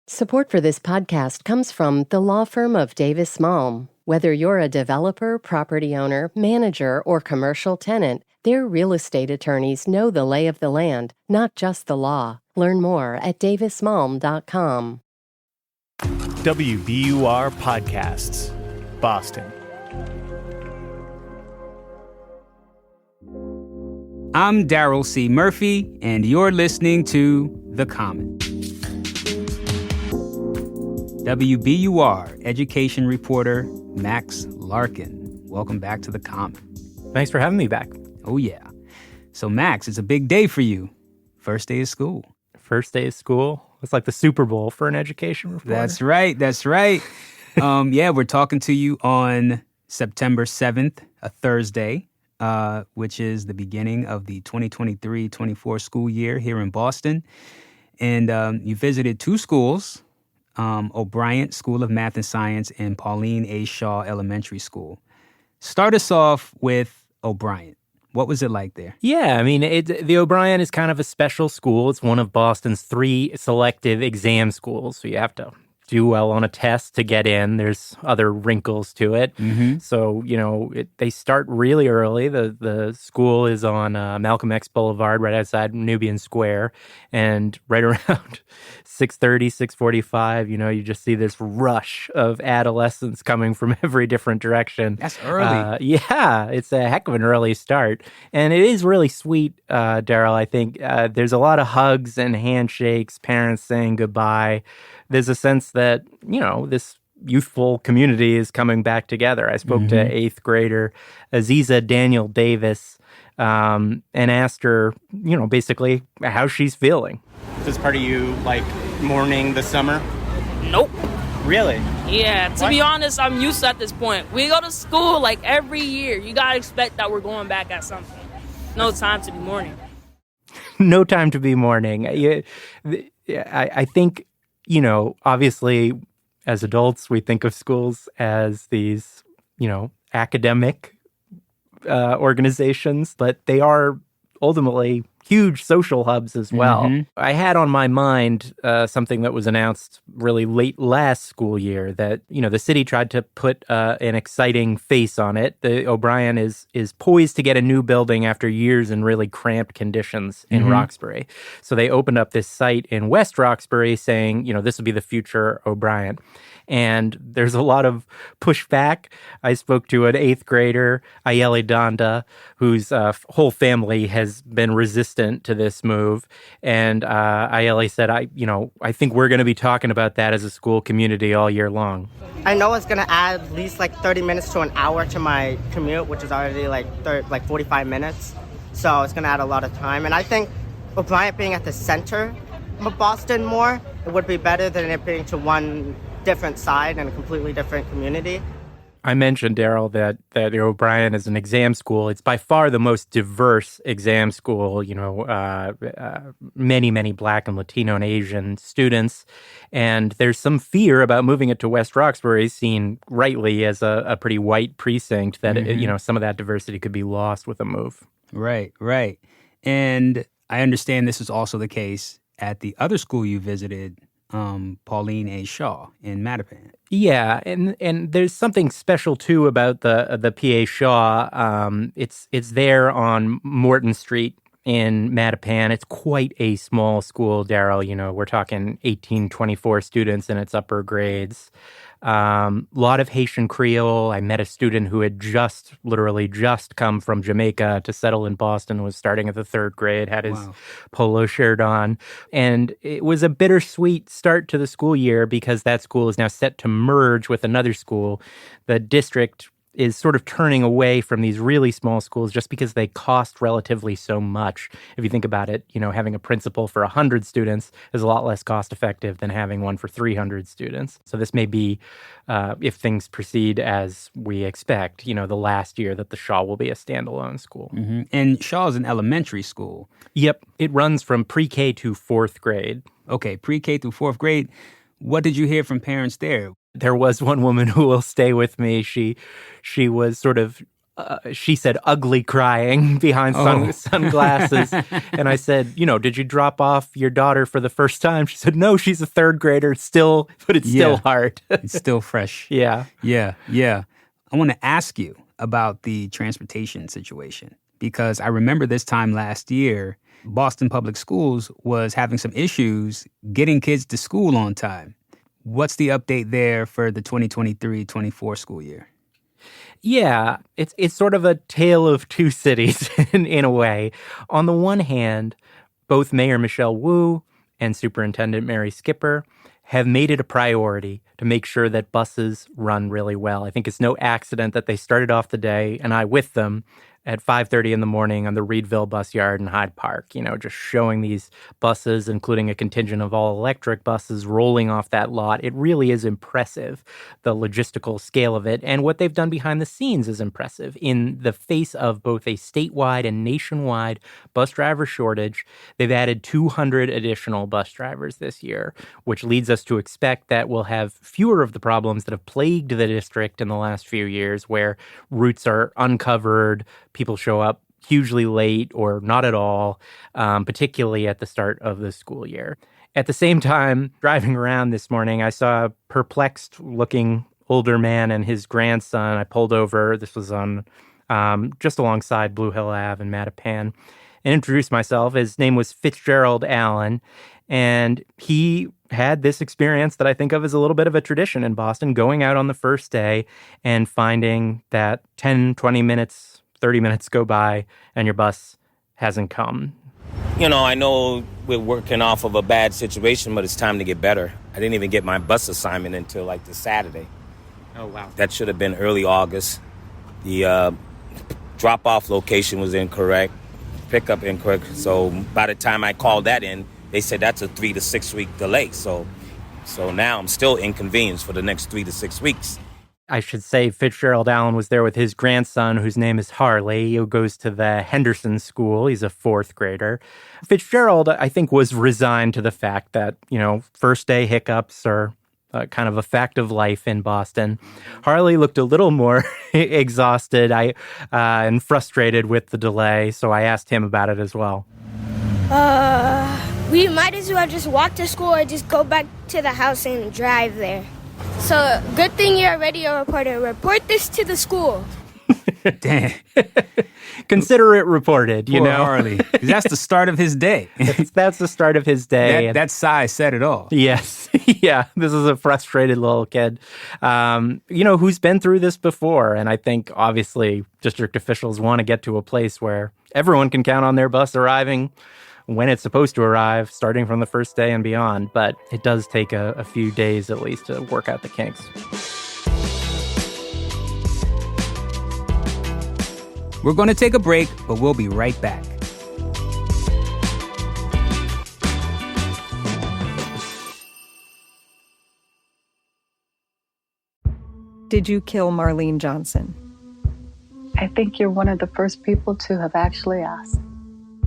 Support for this podcast comes from the law firm of Davis Malm. Whether you're a developer, property owner, manager, or commercial tenant, their real estate attorneys know the lay of the land, not just the law. Learn more at davismalm.com. WBUR Podcasts, Boston. I'm Daryl C. Murphy, and you're listening to The Common. WBUR education reporter Max Larkin. Welcome back to The Common. Thanks for having me back. Oh, yeah. So, Max, it's a big day for you. First day of school. First day of school? It's like the Super Bowl for an education reporter. That's right. Yeah, we're talking to you on September 7th, a Thursday, which is the beginning of the 2023-24 school year here in Boston. And you visited two schools, O'Brien School of Math and Science and Pauline A. Shaw Elementary School. Start us off with O'Brien. What was it like there? Yeah, I mean, the O'Brien is kind of a special school. It's one of Boston's 3 selective exam schools, so you have to do well on a test to get in. There's other wrinkles to it. Mm-hmm. So, they start really early. The school is on Malcolm X Boulevard, right outside Nubian Square. And right around 6:30, 6:45, you just see this rush of adolescents coming from every different direction. That's early. Yeah, it's a heck of an early start. And it is really sweet, Daryl, I think. There's a lot of hugs and handshakes, parents saying goodbye. There's a sense that, this youthful community is coming back together. I spoke to 8th grader Aziza Daniel Davis and asked her, basically how she's feeling. Is this part of you, mourning the summer? Nope. Really? Yeah, to be honest, I'm used to at this point. We go to school every year. You got to expect that we're going back at some point. No time to be mourning. No time to be mourning. I think, obviously, as adults, we think of schools as these, academic organizations, but they are ultimately huge social hubs as well. Mm-hmm. I had on my mind something that was announced really late last school year that, the city tried to put an exciting face on it. The O'Brien is poised to get a new building after years in really cramped conditions in Roxbury. So they opened up this site in West Roxbury saying, this will be the future O'Brien. And there's a lot of pushback. I spoke to an 8th grader, Ayeli Donda, whose whole family has been resistant to this move. And Ayeli said, I think we're going to be talking about that as a school community all year long. I know it's going to add at least 30 minutes to an hour to my commute, which is already 45 minutes. So it's going to add a lot of time. And I think O'Brien being at the center of Boston more, it would be better than it being to one different side and a completely different community. I mentioned, Daryl, that O'Brien is an exam school. It's by far the most diverse exam school, many, many Black and Latino and Asian students. And there's some fear about moving it to West Roxbury, seen rightly as a pretty white precinct, that, some of that diversity could be lost with a move. Right. And I understand this is also the case at the other school you visited, Pauline A. Shaw in Mattapan. Yeah, and there's something special too about the PA Shaw. It's there on Morton Street in Mattapan. It's quite a small school, Daryl. We're talking 1824 students in its upper grades. Lot of Haitian Creole. I met a student who had literally just come from Jamaica to settle in Boston, was starting at the 3rd grade, had his polo shirt on. And it was a bittersweet start to the school year because that school is now set to merge with another school. The district is sort of turning away from these really small schools just because they cost relatively so much. If you think about it, having a principal for 100 students is a lot less cost effective than having one for 300 students. So this may be, if things proceed as we expect, the last year that the Shaw will be a standalone school. Mm-hmm. And Shaw is an elementary school. Yep. It runs from pre-K to 4th grade. Okay, pre-K through 4th grade. What did you hear from parents there? There was one woman who will stay with me. She was sort of she said, ugly crying behind sunglasses. And I said, did you drop off your daughter for the first time? She said, no, she's a third grader still, but it's still hard. It's still fresh. Yeah. I want to ask you about the transportation situation, because I remember this time last year, Boston Public Schools was having some issues getting kids to school on time. What's the update there for the 2023-24 school year? Yeah, it's sort of a tale of two cities in a way. On the one hand, both Mayor Michelle Wu and Superintendent Mary Skipper have made it a priority to make sure that buses run really well. I think it's no accident that they started off the day, and I with them, at 5:30 in the morning on the Reedville bus yard in Hyde Park, just showing these buses, including a contingent of all-electric buses rolling off that lot. It really is impressive, the logistical scale of it. And what they've done behind the scenes is impressive. In the face of both a statewide and nationwide bus driver shortage, they've added 200 additional bus drivers this year, which leads us to expect that we'll have fewer of the problems that have plagued the district in the last few years, where routes are uncovered, people show up hugely late or not at all, particularly at the start of the school year. At the same time, driving around this morning, I saw a perplexed-looking older man and his grandson. I pulled over. This was on just alongside Blue Hill Ave in Mattapan, and introduced myself. His name was Fitzgerald Allen, and he had this experience that I think of as a little bit of a tradition in Boston, going out on the first day and finding that 10, 20 minutes 30 minutes go by and your bus hasn't come. I know we're working off of a bad situation, but it's time to get better. I didn't even get my bus assignment until the Saturday. Oh, wow. That should have been early August. The drop-off location was incorrect, pickup incorrect. So by the time I called that in, they said that's a 3 to 6 week delay. So now I'm still inconvenienced for the next 3 to 6 weeks. I should say Fitzgerald Allen was there with his grandson, whose name is Harley, who goes to the Henderson School. He's a fourth grader. Fitzgerald, I think, was resigned to the fact that, first day hiccups are kind of a fact of life in Boston. Harley looked a little more exhausted and frustrated with the delay, so I asked him about it as well. We might as well just walk to school or just go back to the house and drive there. So, good thing you're a radio reporter. Report this to the school. Damn. Consider it reported, Poor Harley. That's the start of his day. That's the start of his day. That sigh said it all. Yes. Yeah. This is a frustrated little kid, who's been through this before. And I think, obviously, district officials want to get to a place where everyone can count on their bus arriving when it's supposed to arrive, starting from the first day and beyond. But it does take a few days at least to work out the kinks. We're going to take a break, but we'll be right back. Did you kill Marlene Johnson? I think you're one of the first people to have actually asked.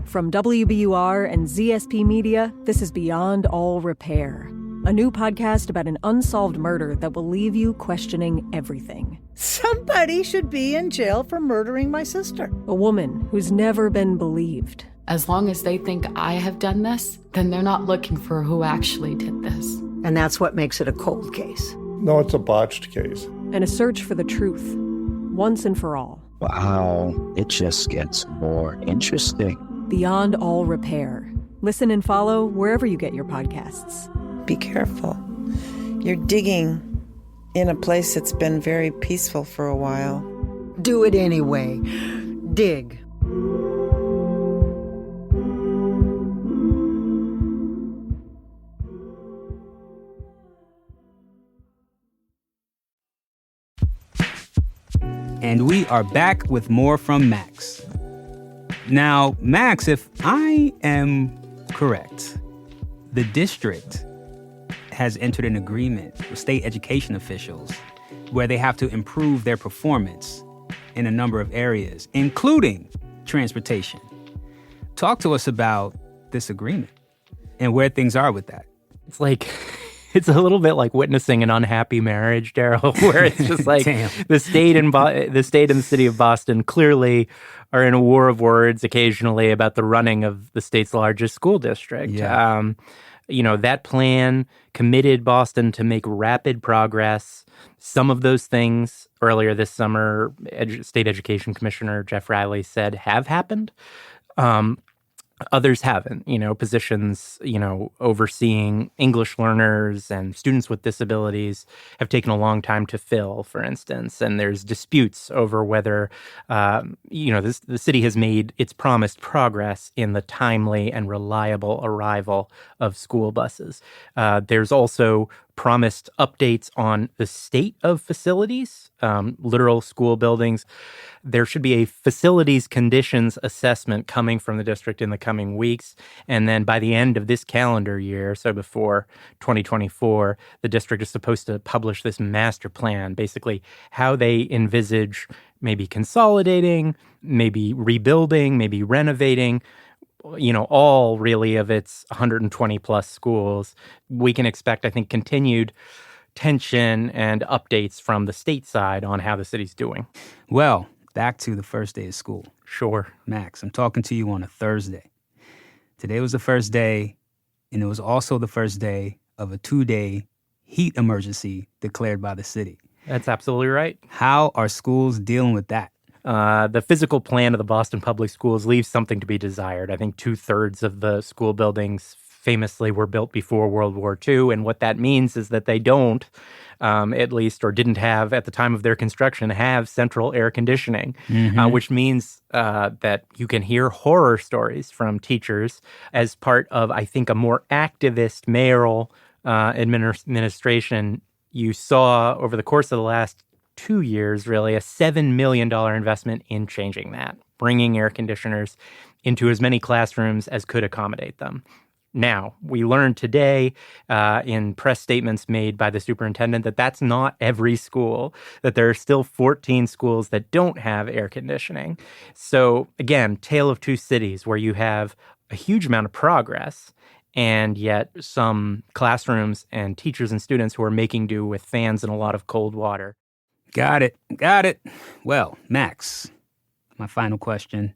From WBUR and ZSP Media, this is Beyond All Repair, a new podcast about an unsolved murder that will leave you questioning everything. Somebody should be in jail for murdering my sister. A woman who's never been believed. As long as they think I have done this, then they're not looking for who actually did this. And that's what makes it a cold case. No, it's a botched case. And a search for the truth, once and for all. Wow, it just gets more interesting. Beyond All Repair. Listen and follow wherever you get your podcasts. Be careful. You're digging in a place that's been very peaceful for a while. Do it anyway. Dig. And we are back with more from Max. Now, Max, if I am correct, the district has entered an agreement with state education officials where they have to improve their performance in a number of areas, including transportation. Talk to us about this agreement and where things are with that. It's like It's a little bit like witnessing an unhappy marriage, Daryl, where it's just like the state and the city of Boston clearly are in a war of words occasionally about the running of the state's largest school district. Yeah. That plan committed Boston to make rapid progress. Some of those things earlier this summer, State Education Commissioner Jeff Riley said have happened. Others haven't, positions, overseeing English learners and students with disabilities have taken a long time to fill, for instance. And there's disputes over whether, the city has made its promised progress in the timely and reliable arrival of school buses. There's also promised updates on the state of facilities, literal school buildings. There should be a facilities conditions assessment coming from the district in the coming weeks. And then by the end of this calendar year, so before 2024, the district is supposed to publish this master plan, basically how they envisage maybe consolidating, maybe rebuilding, maybe renovating, all really of its 120 plus schools. We can expect, I think, continued tension and updates from the state side on how the city's doing. Well, back to the first day of school. Sure. Max, I'm talking to you on a Thursday. Today was the first day, and it was also the first day of a 2-day heat emergency declared by the city. That's absolutely right. How are schools dealing with that? The physical plan of the Boston Public Schools leaves something to be desired. I think 2/3 of the school buildings famously were built before World War II. And what that means is that they don't, at least, or didn't have at the time of their construction, have central air conditioning, which means that you can hear horror stories from teachers as part of, I think, a more activist mayoral administration. You saw over the course of the last 2 years, really, a $7 million investment in changing that, bringing air conditioners into as many classrooms as could accommodate them. Now, we learned today in press statements made by the superintendent that that's not every school, that there are still 14 schools that don't have air conditioning. So, again, tale of two cities where you have a huge amount of progress and yet some classrooms and teachers and students who are making do with fans and a lot of cold water. Got it. Well, Max, my final question.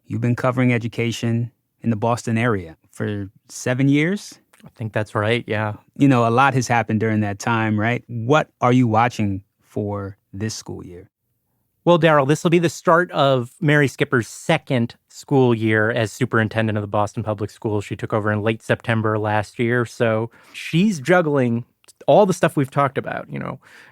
You've been covering education in the Boston area for 7 years? I think that's right, yeah. A lot has happened during that time, right? What are you watching for this school year? Well, Daryl, this will be the start of Mary Skipper's second school year as superintendent of the Boston Public Schools. She took over in late September last year, so she's juggling all the stuff we've talked about,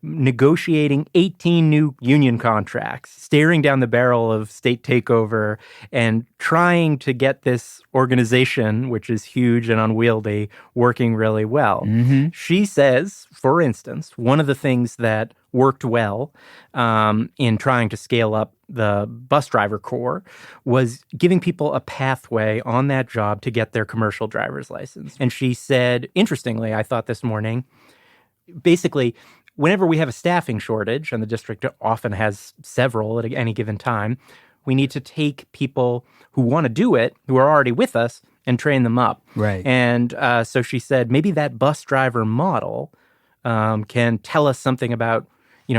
negotiating 18 new union contracts, staring down the barrel of state takeover, and trying to get this organization, which is huge and unwieldy, working really well. Mm-hmm. She says, for instance, one of the things that worked well in trying to scale up the bus driver corps was giving people a pathway on that job to get their commercial driver's license. And she said, interestingly, I thought this morning, basically, whenever we have a staffing shortage, and the district often has several at any given time, we need to take people who want to do it, who are already with us, and train them up. Right. And so she said, maybe that bus driver model can tell us something about,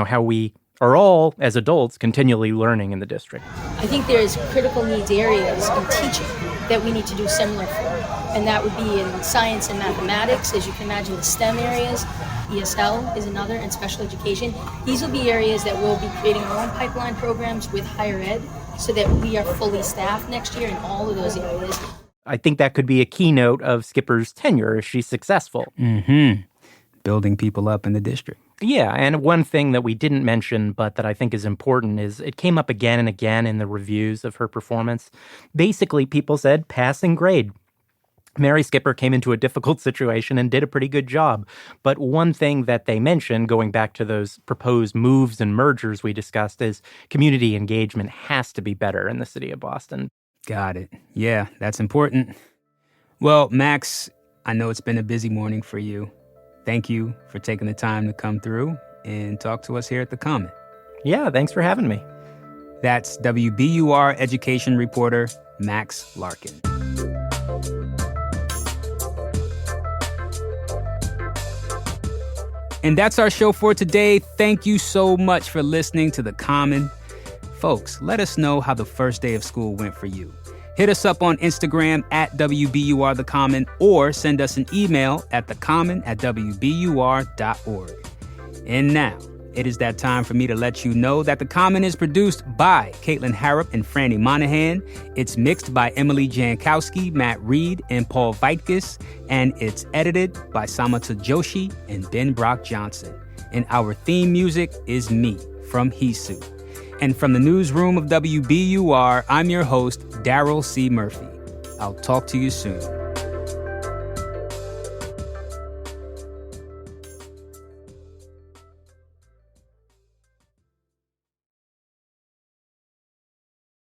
how we are all, as adults, continually learning in the district. I think there's critical needs areas in teaching that we need to do similar for. And that would be in science and mathematics, as you can imagine, the STEM areas. ESL is another, and special education. These will be areas that we'll be creating our own pipeline programs with higher ed so that we are fully staffed next year in all of those areas. I think that could be a keynote of Skipper's tenure if she's successful. Mm-hmm. Building people up in the district. Yeah, and one thing that we didn't mention, but that I think is important, is it came up again and again in the reviews of her performance. Basically, people said passing grade. Mary Skipper came into a difficult situation and did a pretty good job. But one thing that they mentioned, going back to those proposed moves and mergers we discussed, is community engagement has to be better in the city of Boston. Got it. Yeah, that's important. Well, Max, I know it's been a busy morning for you. Thank you for taking the time to come through and talk to us here at The Comment. Yeah, thanks for having me. That's WBUR education reporter Max Larkin. And that's our show for today. Thank you so much for listening to The Common. Folks, let us know how the first day of school went for you. Hit us up on Instagram at WBUR The Common, or send us an email at thecommon@wbur.org. And now, it is that time for me to let you know that The Common is produced by Caitlin Harrop and Franny Monahan. It's mixed by Emily Jankowski, Matt Reed, and Paul Vaitkus. And it's edited by Samata Joshi and Ben Brock Johnson. And our theme music is Me from Hisu. And from the newsroom of WBUR, I'm your host, Daryl C. Murphy. I'll talk to you soon.